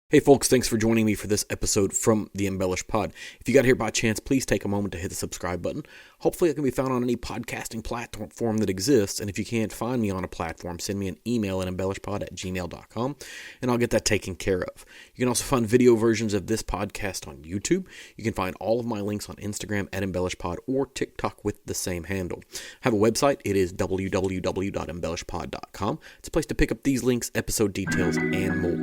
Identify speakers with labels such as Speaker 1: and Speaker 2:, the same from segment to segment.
Speaker 1: Hey folks, thanks for joining me for this episode from the Embellished Pod. If you got here by chance, please take a moment to hit the subscribe button. Hopefully it can be found on any podcasting platform that exists, and if you can't find me on a platform, send me an email at embellishpod@gmail.com, and I'll get that taken care of. You can also find video versions of this podcast on YouTube. You can find all of my links on Instagram at embellishpod or TikTok with the same handle. I have a website. It is www.embellishpod.com. It's a place to pick up these links, episode details, and more.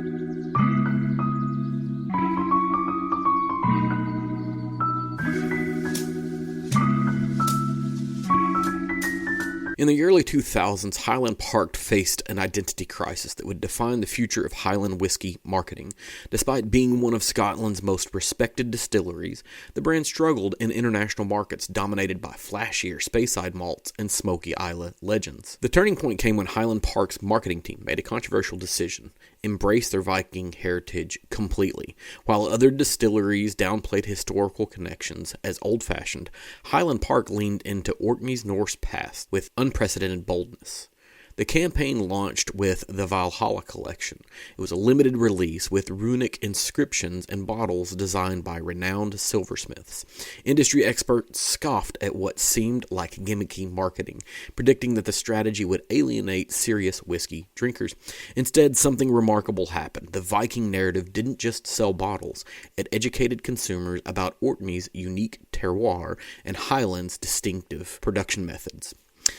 Speaker 1: In the early 2000s, Highland Park faced an identity crisis that would define the future of Highland whiskey marketing. Despite being one of Scotland's most respected distilleries, the brand struggled in international markets dominated by flashier Speyside malts and Smoky Isle legends. The turning point came when Highland Park's marketing team made a controversial decision: embrace their Viking heritage completely. While other distilleries downplayed historical connections as old-fashioned, Highland Park leaned into Orkney's Norse past with unprecedented boldness. The campaign launched with the Valhalla collection. It was a limited release with runic inscriptions and bottles designed by renowned silversmiths. Industry experts scoffed at what seemed like gimmicky marketing, predicting that the strategy would alienate serious whiskey drinkers. Instead, something remarkable happened. The Viking narrative didn't just sell bottles. It educated consumers about Orkney's unique terroir and Highland's distinctive production methods.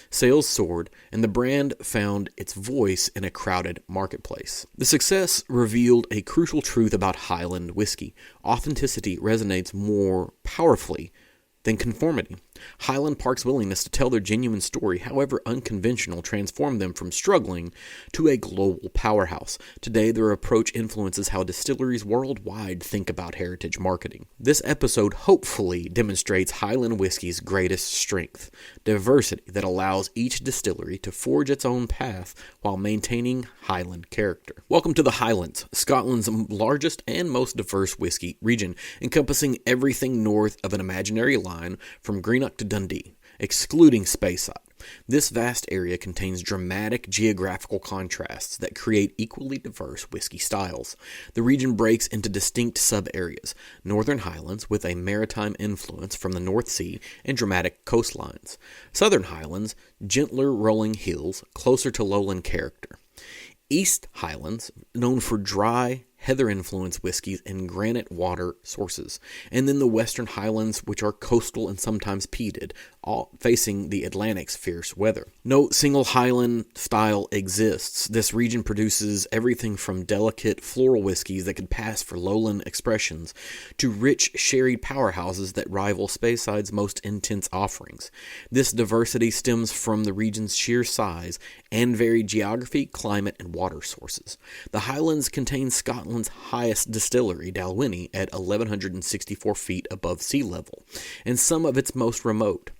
Speaker 1: Sales soared, and the brand found its voice in a crowded marketplace. The success revealed a crucial truth about Highland whiskey. Authenticity resonates more powerfully than conformity. Highland Park's willingness to tell their genuine story, however unconventional, transformed them from struggling to a global powerhouse. Today, their approach influences how distilleries worldwide think about heritage marketing. This episode hopefully demonstrates Highland whiskey's greatest strength: diversity that allows each distillery to forge its own path while maintaining Highland character. Welcome to the Highlands, Scotland's largest and most diverse whiskey region, encompassing everything north of an imaginary line from Greenock to Dundee, excluding Speyside. This vast area contains dramatic geographical contrasts that create equally diverse whiskey styles. The region breaks into distinct sub-areas: Northern Highlands, with a maritime influence from the North Sea and dramatic coastlines; Southern Highlands, gentler rolling hills, closer to lowland character; East Highlands, known for dry, heather-influenced whiskies and granite water sources; and then the Western Highlands, which are coastal and sometimes peated, all facing the Atlantic's fierce weather. No single Highland style exists. This region produces everything from delicate floral whiskies that could pass for lowland expressions to rich sherry powerhouses that rival Speyside's most intense offerings. This diversity stems from the region's sheer size and varied geography, climate, and water sources. The Highlands contain Scotland's highest distillery, Dalmore, at 1,164 feet above sea level, and some of its most remote.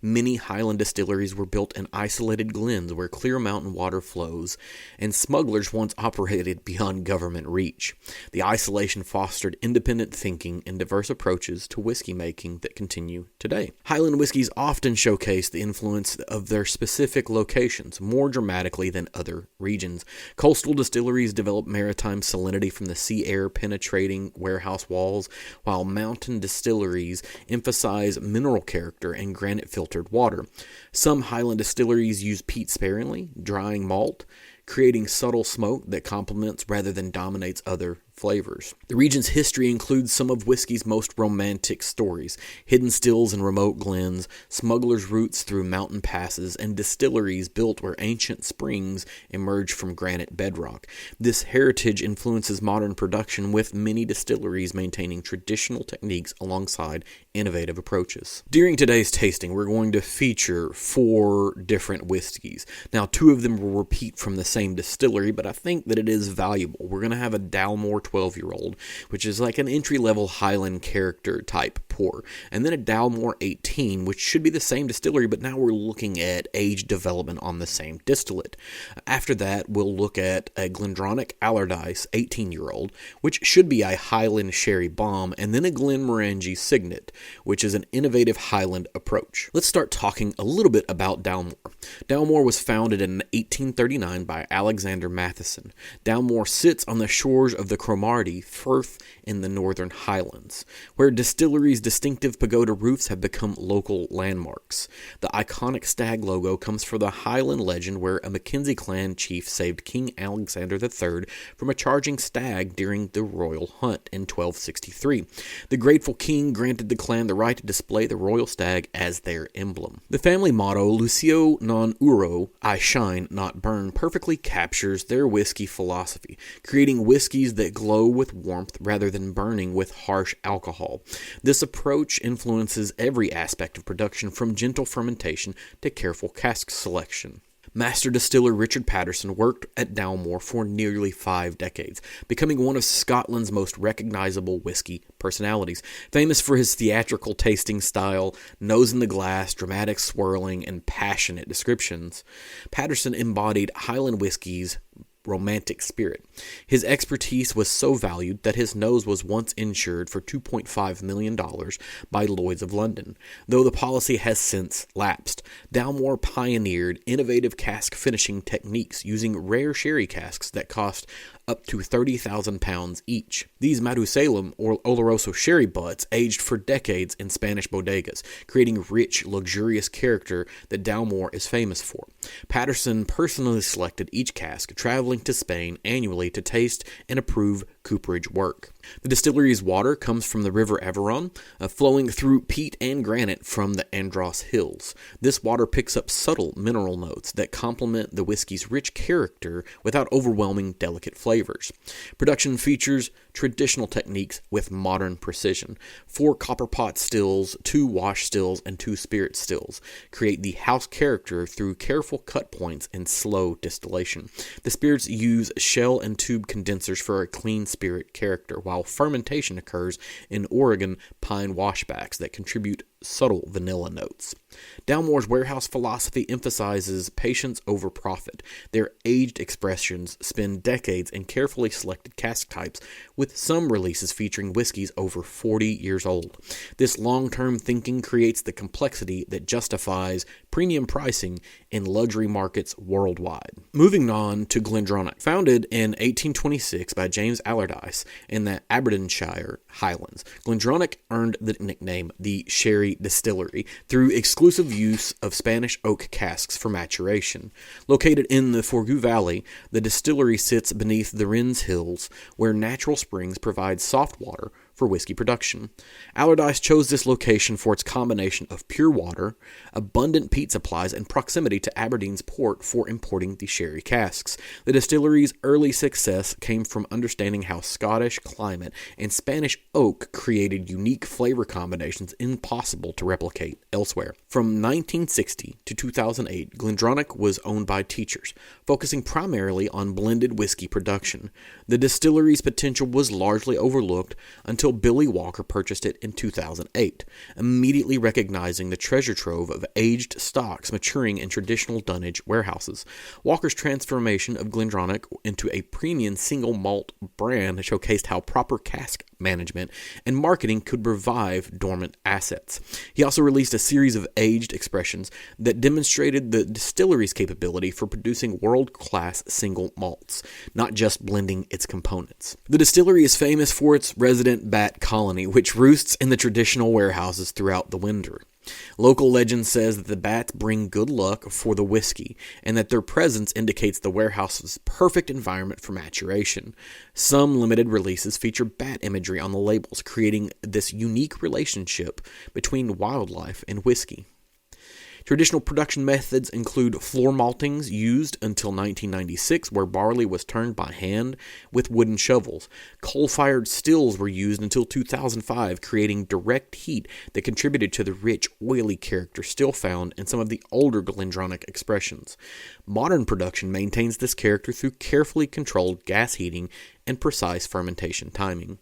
Speaker 1: Many Highland distilleries were built in isolated glens where clear mountain water flows, and smugglers once operated beyond government reach. The isolation fostered independent thinking and diverse approaches to whiskey making that continue today. Highland whiskies often showcase the influence of their specific locations more dramatically than other regions. Coastal distilleries develop maritime salinity from the sea air penetrating warehouse walls, while mountain distilleries emphasize mineral character and granite filtered water. Some Highland distilleries use peat sparingly, drying malt, creating subtle smoke that complements rather than dominates other flavors. The region's history includes some of whiskey's most romantic stories: hidden stills in remote glens, smugglers' routes through mountain passes, and distilleries built where ancient springs emerge from granite bedrock. This heritage influences modern production, with many distilleries maintaining traditional techniques alongside innovative approaches. During today's tasting, we're going to feature 4 different whiskeys. Now, 2 of them will repeat from the same distillery, but I think that it is valuable. We're going to have a Dalmore 12-year-old, which is like an entry-level Highland character type pour, and then a Dalmore 18, which should be the same distillery, but now we're looking at age development on the same distillate. After that, we'll look at a Glendronach Allardyce 18-year-old, which should be a Highland sherry bomb, and then a Glenmorangie Signet, which is an innovative Highland approach. Let's start talking a little bit about Dalmore. Dalmore was founded in 1839 by Alexander Matheson. Dalmore sits on the shores of the Cromarty, Firth in the Northern Highlands, where Distillery's distinctive pagoda roofs have become local landmarks. The iconic stag logo comes from the Highland legend where a Mackenzie clan chief saved King Alexander III from a charging stag during the royal hunt in 1263. The grateful king granted the clan the right to display the royal stag as their emblem. The family motto, Lucio non uro, I shine, not burn, perfectly captures their whiskey philosophy, creating whiskeys that glow with warmth rather than burning with harsh alcohol. This approach influences every aspect of production, from gentle fermentation to careful cask selection. Master Distiller Richard Patterson worked at Dalmore for nearly 5 decades, becoming one of Scotland's most recognizable whiskey personalities. Famous for his theatrical tasting style, nose in the glass, dramatic swirling, and passionate descriptions, Patterson embodied Highland whiskey's romantic spirit. His expertise was so valued that his nose was once insured for $2.5 million by Lloyd's of London. Though the policy has since lapsed, Dalmore pioneered innovative cask finishing techniques using rare sherry casks that cost up to £30,000 each. These Madusalam or Oloroso sherry butts aged for decades in Spanish bodegas, creating rich, luxurious character that Dalmore is famous for. Patterson personally selected each cask, traveling to Spain annually to taste and approve cooperage work. The distillery's water comes from the River Averon, flowing through peat and granite from the Andros Hills. This water picks up subtle mineral notes that complement the whiskey's rich character without overwhelming delicate flavors. Production features traditional techniques with modern precision. 4 copper pot stills, 2 wash stills, and 2 spirit stills create the house character through careful cut points and slow distillation. The spirits use shell and tube condensers for a clean spirit character, while fermentation occurs in Oregon pine washbacks that contribute subtle vanilla notes. Dalmore's warehouse philosophy emphasizes patience over profit. Their aged expressions spend decades in carefully selected cask types, with some releases featuring whiskeys over 40 years old. This long-term thinking creates the complexity that justifies premium pricing in luxury markets worldwide. Moving on to Glendronach. Founded in 1826 by James Allardyce in the Aberdeenshire Highlands, Glendronach earned the nickname the Sherry Distillery through exclusive use of Spanish oak casks for maturation. Located in the Forgu Valley, the distillery sits beneath the Rins Hills, where natural springs provide soft water for whiskey production. Allardyce chose this location for its combination of pure water, abundant peat supplies, and proximity to Aberdeen's port for importing the sherry casks. The distillery's early success came from understanding how Scottish climate and Spanish oak created unique flavor combinations impossible to replicate elsewhere. From 1960 to 2008, Glendronach was owned by Teachers, focusing primarily on blended whiskey production. The distillery's potential was largely overlooked until Billy Walker purchased it in 2008, immediately recognizing the treasure trove of aged stocks maturing in traditional dunnage warehouses. Walker's transformation of Glendronach into a premium single malt brand showcased how proper cask management and marketing could revive dormant assets. He also released a series of aged expressions that demonstrated the distillery's capability for producing world-class single malts, not just blending its components. The distillery is famous for its resident bat colony, which roosts in the traditional warehouses throughout the winter. Local legend says that the bats bring good luck for the whiskey, and that their presence indicates the warehouse's perfect environment for maturation. Some limited releases feature bat imagery on the labels, creating this unique relationship between wildlife and whiskey. Traditional production methods include floor maltings used until 1996, where barley was turned by hand with wooden shovels. Coal-fired stills were used until 2005, creating direct heat that contributed to the rich, oily character still found in some of the older Glendronach expressions. Modern production maintains this character through carefully controlled gas heating and precise fermentation timing.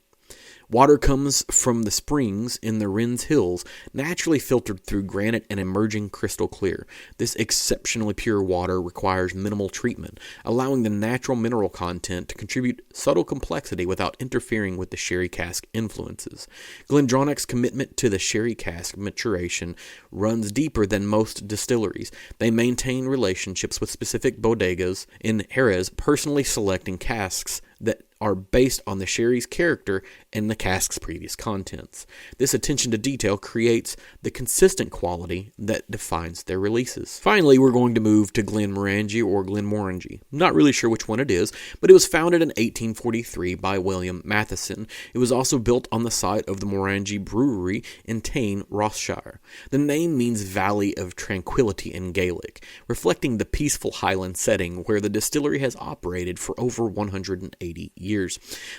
Speaker 1: Water comes from the springs in the Rins Hills, naturally filtered through granite and emerging crystal clear. This exceptionally pure water requires minimal treatment, allowing the natural mineral content to contribute subtle complexity without interfering with the sherry cask influences. Glendronach's commitment to the sherry cask maturation runs deeper than most distilleries. They maintain relationships with specific bodegas in Jerez, personally selecting casks that are based on the sherry's character and the cask's previous contents. This attention to detail creates the consistent quality that defines their releases. Finally, we're going to move to Glenmorangie or Glenmorangie. Not really sure which one it is, but it was founded in 1843 by William Matheson. It was also built on the site of the Morangie Brewery in Tain, Rossshire. The name means Valley of Tranquility in Gaelic, reflecting the peaceful Highland setting where the distillery has operated for over 180 years.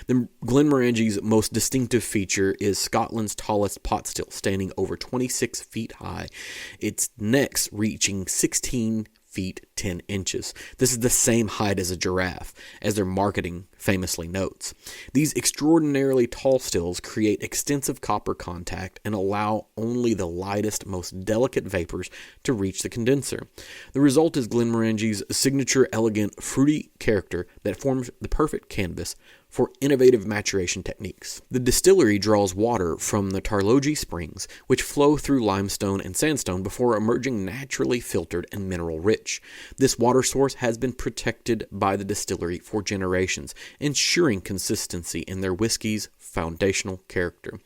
Speaker 1: The Glenmorangie's most distinctive feature is Scotland's tallest pot still, standing over 26 feet high, its necks reaching 16 feet 10 inches. This is the same height as a giraffe, as their marketing famously notes. These extraordinarily tall stills create extensive copper contact and allow only the lightest, most delicate vapors to reach the condenser. The result is Glenmorangie's signature elegant, fruity character that forms the perfect canvas for innovative maturation techniques. The distillery draws water from the Tarlogie springs, which flow through limestone and sandstone before emerging naturally filtered and mineral rich. This water source has been protected by the distillery for generations, ensuring consistency in their whiskey's foundational character.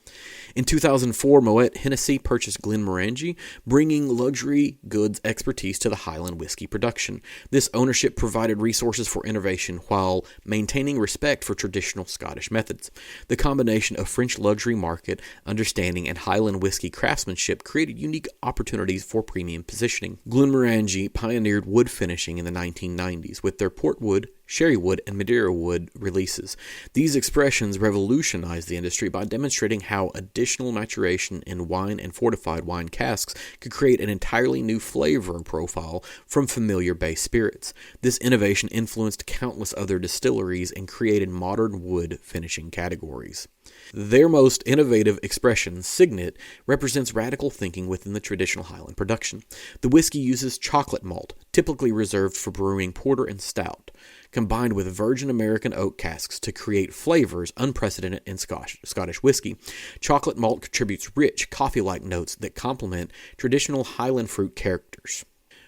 Speaker 1: In 2004, Moet Hennessy purchased Glenmorangie, bringing luxury goods expertise to the Highland whiskey production. This ownership provided resources for innovation while maintaining respect for traditional Scottish methods. The combination of French luxury market understanding and Highland whiskey craftsmanship created unique opportunities for premium positioning. Glenmorangie pioneered wood finishing in the 1990s with their portwood, sherry wood, and Madeira wood releases. These expressions revolutionized the industry by demonstrating how additional maturation in wine and fortified wine casks could create an entirely new flavor profile from familiar base spirits. This innovation influenced countless other distilleries and created modern wood finishing categories. Their most innovative expression, Signet, represents radical thinking within the traditional Highland production. The whiskey uses chocolate malt, typically reserved for brewing porter and stout, combined with virgin American oak casks to create flavors unprecedented in Scottish whiskey. Chocolate malt contributes rich, coffee-like notes that complement traditional Highland fruit characters.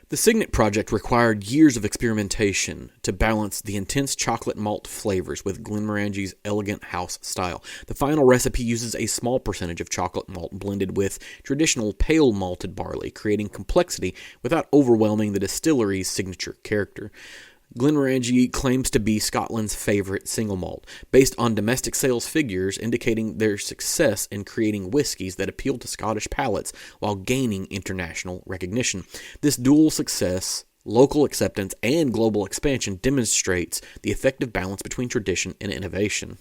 Speaker 1: The Signet project required years of experimentation to balance the intense chocolate malt flavors with Glenmorangie's elegant house style. The final recipe uses a small percentage of chocolate malt blended with traditional pale malted barley, creating complexity without overwhelming the distillery's signature character. Glenmorangie claims to be Scotland's favorite single malt, based on domestic sales figures indicating their success in creating whiskies that appeal to Scottish palates while gaining international recognition. This dual success, local acceptance, and global expansion demonstrates the effective balance between tradition and innovation.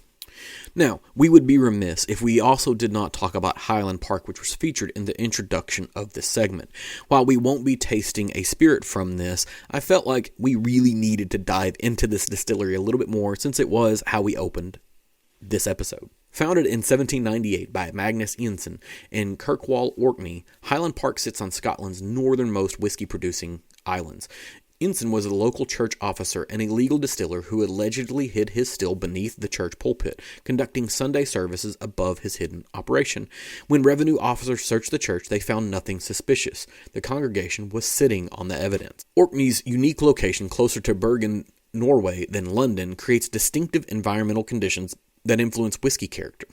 Speaker 1: Now, we would be remiss if we also did not talk about Highland Park, which was featured in the introduction of this segment. While we won't be tasting a spirit from this, I felt like we really needed to dive into this distillery a little bit more since it was how we opened this episode. Founded in 1798 by Magnus Ensign in Kirkwall, Orkney, Highland Park sits on Scotland's northernmost whiskey-producing islands. Ensign was a local church officer and a legal distiller who allegedly hid his still beneath the church pulpit, conducting Sunday services above his hidden operation. When revenue officers searched the church, they found nothing suspicious. The congregation was sitting on the evidence. Orkney's unique location closer to Bergen, Norway than London creates distinctive environmental conditions that influence whiskey character.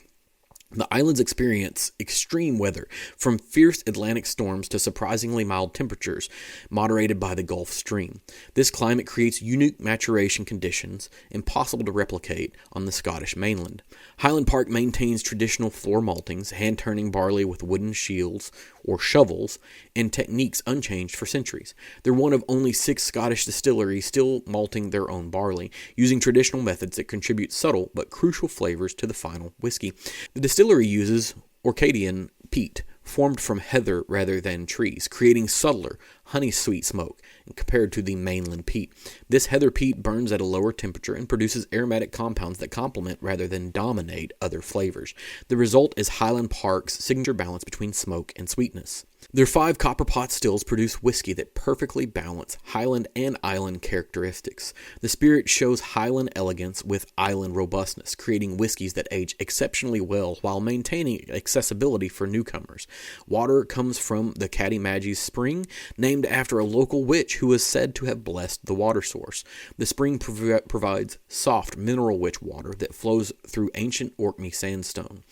Speaker 1: The islands experience extreme weather, from fierce Atlantic storms to surprisingly mild temperatures, moderated by the Gulf Stream. This climate creates unique maturation conditions impossible to replicate on the Scottish mainland. Highland Park maintains traditional floor maltings, hand-turning barley with wooden shields or shovels, and techniques unchanged for centuries. They're one of only 6 Scottish distilleries still malting their own barley, using traditional methods that contribute subtle but crucial flavors to the final whiskey. The distillery uses Orcadian peat, formed from heather rather than trees, creating subtler, honey-sweet smoke compared to the mainland peat. This heather peat burns at a lower temperature and produces aromatic compounds that complement rather than dominate other flavors. The result is Highland Park's signature balance between smoke and sweetness. Their 5 copper pot stills produce whiskey that perfectly balance Highland and island characteristics. The spirit shows Highland elegance with island robustness, creating whiskeys that age exceptionally well while maintaining accessibility for newcomers. Water comes from the Caddy Maggie spring, named named after a local witch who was said to have blessed the water source. The spring provides soft, mineral-rich water that flows through ancient Orkney sandstone,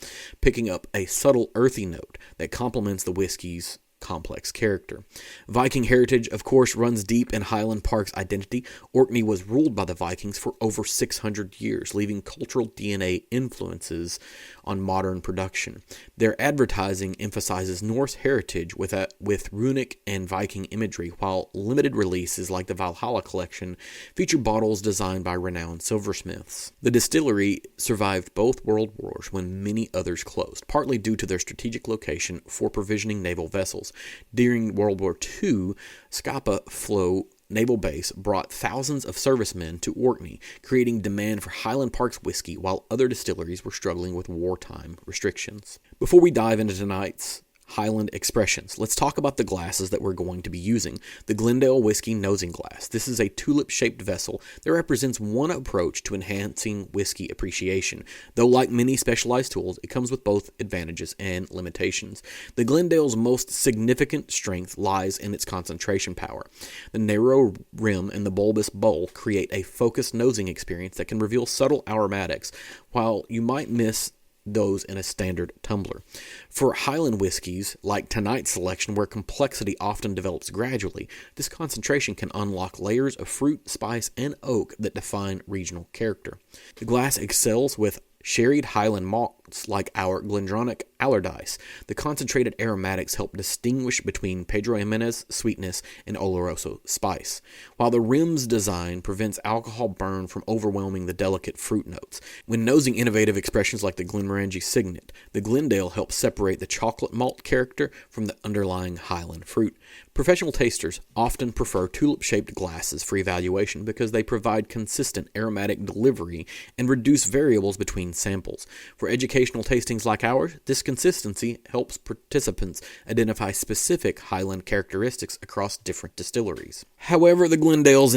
Speaker 1: picking up a subtle earthy note that complements the whiskey's complex character. Viking heritage, of course, runs deep in Highland Park's identity. Orkney was ruled by the Vikings for over 600 years, leaving cultural DNA influences on modern production. Their advertising emphasizes Norse heritage with runic and Viking imagery, while limited releases like the Valhalla collection feature bottles designed by renowned silversmiths. The distillery survived both world wars when many others closed, partly due to their strategic location for provisioning naval vessels. During World War II, Scapa Flow Naval Base brought thousands of servicemen to Orkney, creating demand for Highland Park's whiskey while other distilleries were struggling with wartime restrictions. Before we dive into tonight's Highland expressions, let's talk about the glasses that we're going to be using. The Glendale Whiskey Nosing Glass. This is a tulip-shaped vessel that represents one approach to enhancing whiskey appreciation. Though like many specialized tools, it comes with both advantages and limitations. The Glendale's most significant strength lies in its concentration power. The narrow rim and the bulbous bowl create a focused nosing experience that can reveal subtle aromatics, while you might miss those in a standard tumbler. For Highland whiskies, like tonight's selection, where complexity often develops gradually, this concentration can unlock layers of fruit, spice, and oak that define regional character. The glass excels with sherried Highland malts like our Glendronach Allardyce. The concentrated aromatics help distinguish between Pedro Jimenez sweetness and Oloroso spice, while the rim's design prevents alcohol burn from overwhelming the delicate fruit notes. When nosing innovative expressions like the Glenmorangie Signet, the Glendale helps separate the chocolate malt character from the underlying Highland fruit. Professional tasters often prefer tulip-shaped glasses for evaluation because they provide consistent aromatic delivery and reduce variables between samples. For educational tastings like ours, this consistency helps participants identify specific Highland characteristics across different distilleries. However, the Glendale's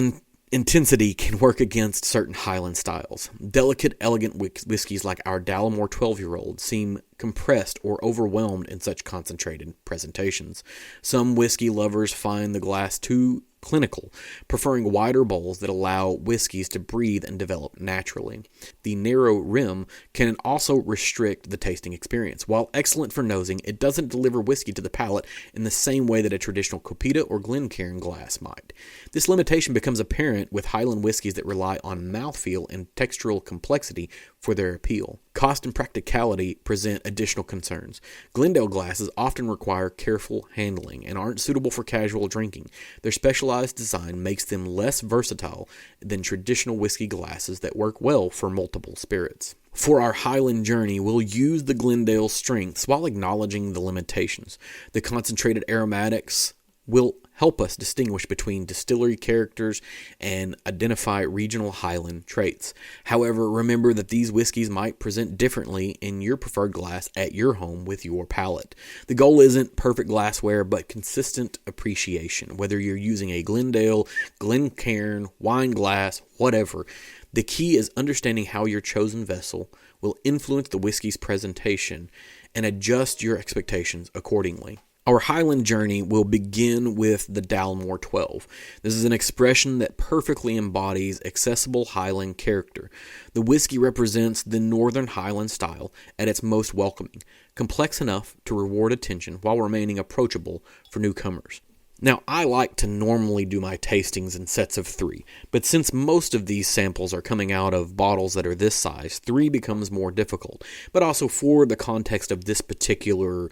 Speaker 1: intensity can work against certain Highland styles. Delicate, elegant whiskies like our Dalmore 12-year-old seem compressed or overwhelmed in such concentrated presentations. Some whiskey lovers find the glass too clinical, preferring wider bowls that allow whiskeys to breathe and develop naturally. The narrow rim can also restrict the tasting experience. While excellent for nosing, it doesn't deliver whiskey to the palate in the same way that a traditional Copita or Glencairn glass might. This limitation becomes apparent with Highland whiskies that rely on mouthfeel and textural complexity for their appeal. Cost and practicality present additional concerns. Glendale glasses often require careful handling and aren't suitable for casual drinking. Their specialized design makes them less versatile than traditional whiskey glasses that work well for multiple spirits. For our Highland journey, we'll use the Glendale strengths while acknowledging the limitations. The concentrated aromatics will help us distinguish between distillery characters and identify regional Highland traits. However, remember that these whiskeys might present differently in your preferred glass at your home with your palate. The goal isn't perfect glassware, but consistent appreciation. Whether you're using a Glendale, Glencairn, wine glass, whatever, the key is understanding how your chosen vessel will influence the whiskey's presentation and adjust your expectations accordingly. Our Highland journey will begin with the Dalmore 12. This is an expression that perfectly embodies accessible Highland character. The whiskey represents the Northern Highland style at its most welcoming, complex enough to reward attention while remaining approachable for newcomers. Now, I like to normally do my tastings in sets of 3, but since most of these samples are coming out of bottles that are this size, 3 becomes more difficult. But also for the context of this particular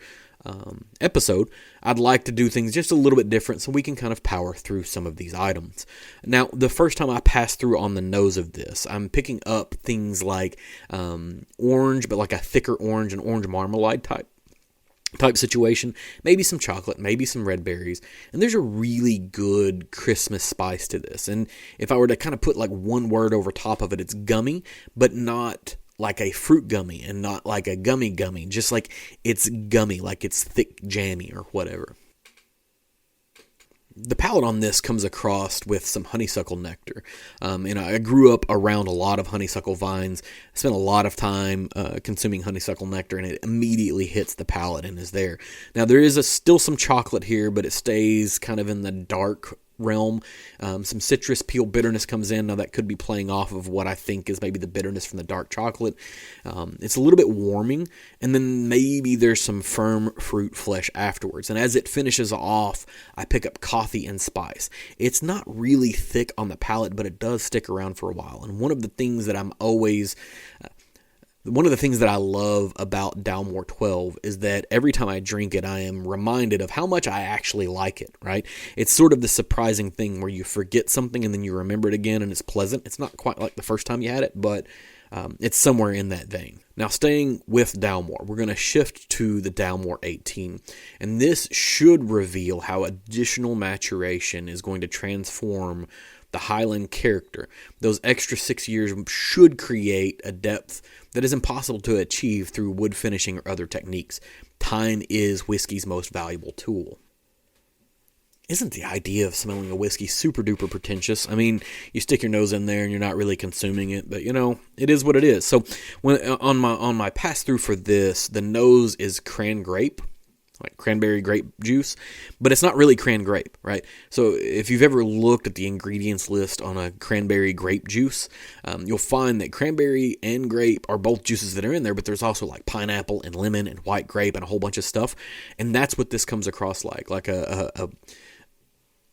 Speaker 1: episode, I'd like to do things just a little bit different so we can kind of power through some of these items. Now, the first time I pass through on the nose of this, I'm picking up things like orange, but like a thicker orange and orange marmalade type situation, maybe some chocolate, maybe some red berries, and there's a really good Christmas spice to this. And if I were to kind of put like one word over top of it, it's gummy, but not like a fruit gummy and not like a gummy, just like it's gummy, like it's thick, jammy or whatever. The palate on this comes across with some honeysuckle nectar. I grew up around a lot of honeysuckle vines. I spent a lot of time consuming honeysuckle nectar, and it immediately hits the palate and is there. Now, there is still some chocolate here, but it stays kind of in the dark realm. Some citrus peel bitterness comes in. Now, that could be playing off of what I think is maybe the bitterness from the dark chocolate. It's a little bit warming, and then maybe there's some firm fruit flesh afterwards. And as it finishes off, I pick up coffee and spice. It's not really thick on the palate, but it does stick around for a while. And one of the things that I love about Dalmore 12 is that every time I drink it, I am reminded of how much I actually like it, right? It's sort of the surprising thing where you forget something and then you remember it again and it's pleasant. It's not quite like the first time you had it, but it's somewhere in that vein. Now, staying with Dalmore, we're going to shift to the Dalmore 18, and this should reveal how additional maturation is going to transform the Highland character. Those extra 6 years should create a depth that is impossible to achieve through wood finishing or other techniques. Time is whiskey's most valuable tool. Isn't the idea of smelling a whiskey super duper pretentious? I mean, you stick your nose in there and you're not really consuming it, but it is what it is. So when on my pass through for this, the nose is cran grape, like cranberry grape juice, but it's not really cran grape, right? So if you've ever looked at the ingredients list on a cranberry grape juice, you'll find that cranberry and grape are both juices that are in there, but there's also like pineapple and lemon and white grape and a whole bunch of stuff, and that's what this comes across like a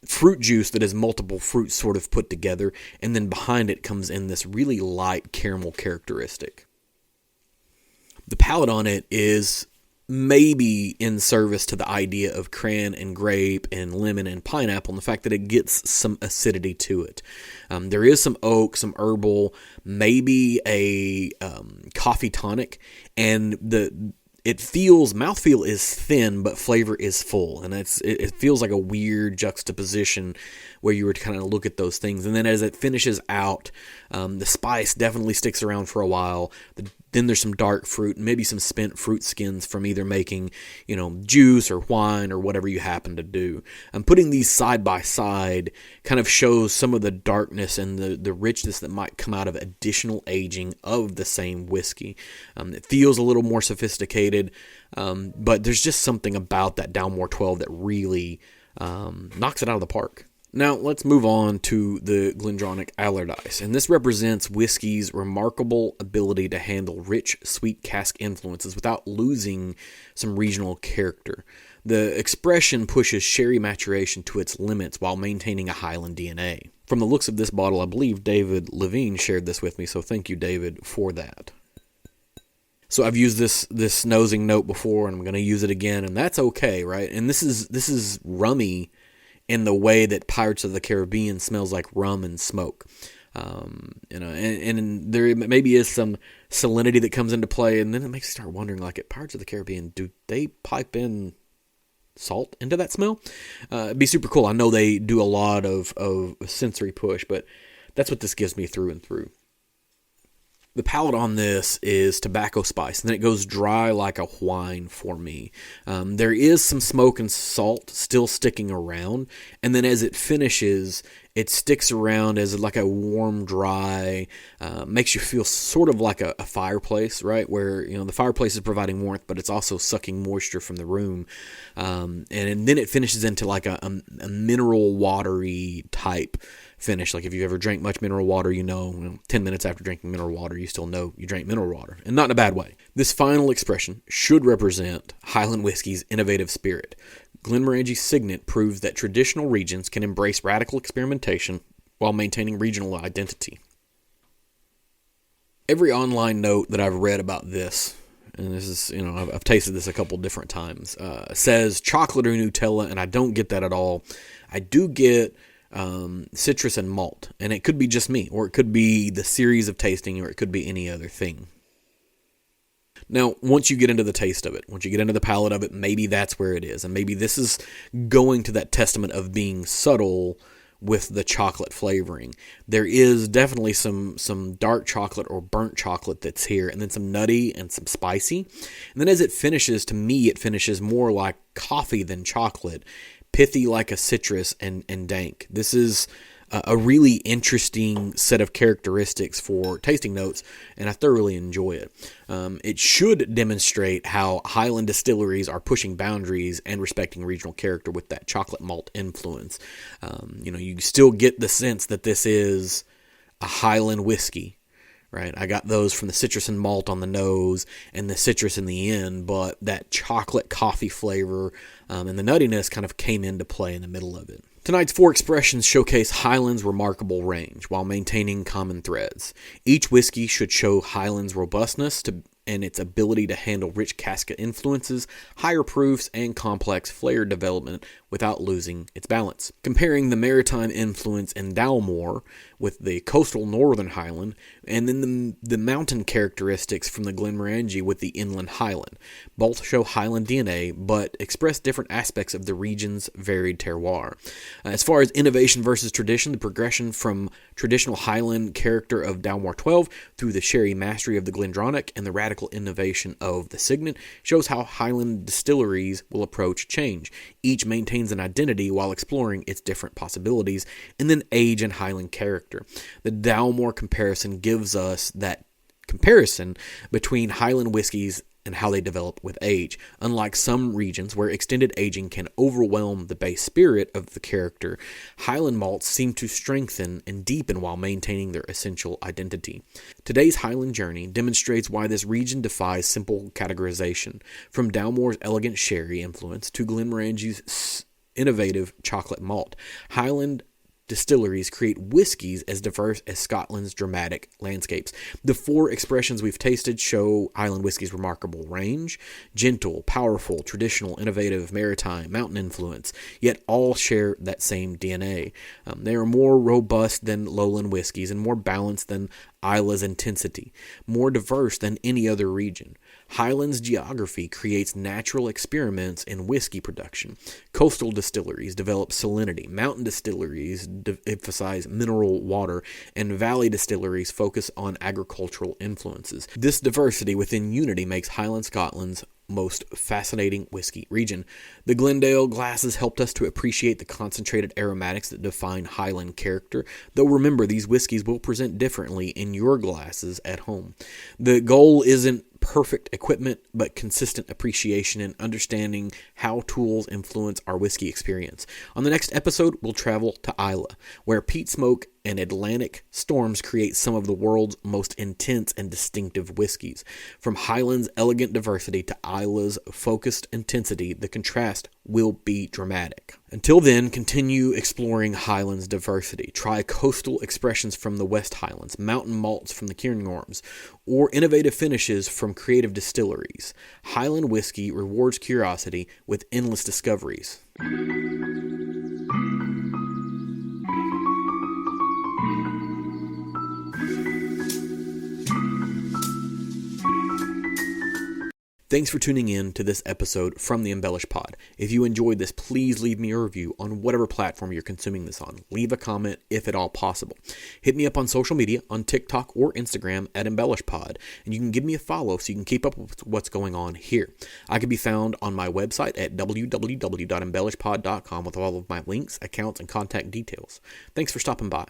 Speaker 1: fruit juice that is multiple fruits sort of put together, and then behind it comes in this really light caramel characteristic. The palate on it is maybe in service to the idea of cran and grape and lemon and pineapple, and the fact that it gets some acidity to it. There is some oak, some herbal, maybe a coffee tonic, and mouthfeel is thin, but flavor is full, and it feels like a weird juxtaposition where you were to kind of look at those things. And then as it finishes out, the spice definitely sticks around for a while. Then there's some dark fruit, maybe some spent fruit skins from either making, juice or wine or whatever you happen to do. Putting these side by side kind of shows some of the darkness and the richness that might come out of additional aging of the same whiskey. It feels a little more sophisticated, but there's just something about that Dalmore 12 that really knocks it out of the park. Now, let's move on to the Glendronach Allardyce, and this represents whiskey's remarkable ability to handle rich, sweet cask influences without losing some regional character. The expression pushes sherry maturation to its limits while maintaining a Highland DNA. From the looks of this bottle, I believe David Levine shared this with me, so thank you, David, for that. So I've used this nosing note before, and I'm going to use it again, and that's okay, right? And this is rummy in the way that Pirates of the Caribbean smells like rum and smoke. And there maybe is some salinity that comes into play, and then it makes you start wondering, like at Pirates of the Caribbean, do they pipe in salt into that smell? It'd be super cool. I know they do a lot of sensory push, but that's what this gives me through and through. The palate on this is tobacco spice, and then it goes dry like a wine for me. There is some smoke and salt still sticking around, and then as it finishes, it sticks around as like a warm, dry, makes you feel sort of like a fireplace, right? Where, the fireplace is providing warmth, but it's also sucking moisture from the room. And then it finishes into like a mineral watery type finish. Like if you ever drank much mineral water, 10 minutes after drinking mineral water, you still know you drank mineral water, and not in a bad way. This final expression should represent Highland whiskey's innovative spirit. Glenmorangie Signet proves that traditional regions can embrace radical experimentation while maintaining regional identity. Every online note that I've read about this, and this is, I've tasted this a couple different times, says chocolate or Nutella, and I don't get that at all. I do get citrus and malt, and it could be just me, or it could be the series of tasting, or it could be any other thing. Now, once you get into the taste of it, once you get into the palate of it, maybe that's where it is, and maybe this is going to that testament of being subtle with the chocolate flavoring. There is definitely some dark chocolate or burnt chocolate that's here, and then some nutty and some spicy, and then as it finishes, to me, it finishes more like coffee than chocolate, pithy like a citrus, and dank. This is a really interesting set of characteristics for tasting notes, and I thoroughly enjoy it. It should demonstrate how Highland distilleries are pushing boundaries and respecting regional character with that chocolate malt influence. You still get the sense that this is a Highland whiskey, right? I got those from the citrus and malt on the nose and the citrus in the end, but that chocolate coffee flavor and the nuttiness kind of came into play in the middle of it. Tonight's 4 expressions showcase Highland's remarkable range while maintaining common threads. Each whiskey should show Highland's robustness and its ability to handle rich cask influences, higher proofs, and complex flair development without losing its balance. Comparing the maritime influence in Dalmore with the coastal northern Highland, and then the mountain characteristics from the Glenmorangie with the inland Highland. Both show Highland DNA, but express different aspects of the region's varied terroir. As far as innovation versus tradition, the progression from traditional Highland character of Dalmore 12 through the sherry mastery of the Glendronach and the radical innovation of the Signet shows how Highland distilleries will approach change. Each maintains an identity while exploring its different possibilities, and then age and Highland character. The Dalmore comparison gives us that comparison between Highland whiskies and how they develop with age. Unlike some regions where extended aging can overwhelm the base spirit of the character, Highland malts seem to strengthen and deepen while maintaining their essential identity. Today's Highland journey demonstrates why this region defies simple categorization, from Dalmore's elegant sherry influence to Glenmorangie's innovative chocolate malt. Highland distilleries create whiskies as diverse as Scotland's dramatic landscapes. The 4 expressions we've tasted show Highland whiskey's remarkable range: gentle, powerful, traditional, innovative, maritime, mountain influence, yet all share that same DNA. They are more robust than lowland whiskies and more balanced than Isla's intensity, more diverse than any other region. Highland's geography creates natural experiments in whiskey production. Coastal distilleries develop salinity, mountain distilleries emphasize mineral water, and valley distilleries focus on agricultural influences. This diversity within unity makes Highland Scotland's most fascinating whiskey region. The Glendale glasses helped us to appreciate the concentrated aromatics that define Highland character, though remember, these whiskeys will present differently in your glasses at home. The goal isn't perfect equipment, but consistent appreciation and understanding how tools influence our whiskey experience. On the next episode, we'll travel to Islay, where peat smoke and Atlantic storms create some of the world's most intense and distinctive whiskeys. From Highland's elegant diversity to Islay's focused intensity, the contrast will be dramatic. Until then, continue exploring Highland's diversity. Try coastal expressions from the West Highlands, mountain malts from the Cairngorms, or innovative finishes from creative distilleries. Highland whiskey rewards curiosity with endless discoveries. Thanks for tuning in to this episode from the Embellish Pod. If you enjoyed this, please leave me a review on whatever platform you're consuming this on. Leave a comment if at all possible. Hit me up on social media on TikTok or Instagram at Embellish Pod, and you can give me a follow so you can keep up with what's going on here. I can be found on my website at www.embellishpod.com with all of my links, accounts, and contact details. Thanks for stopping by.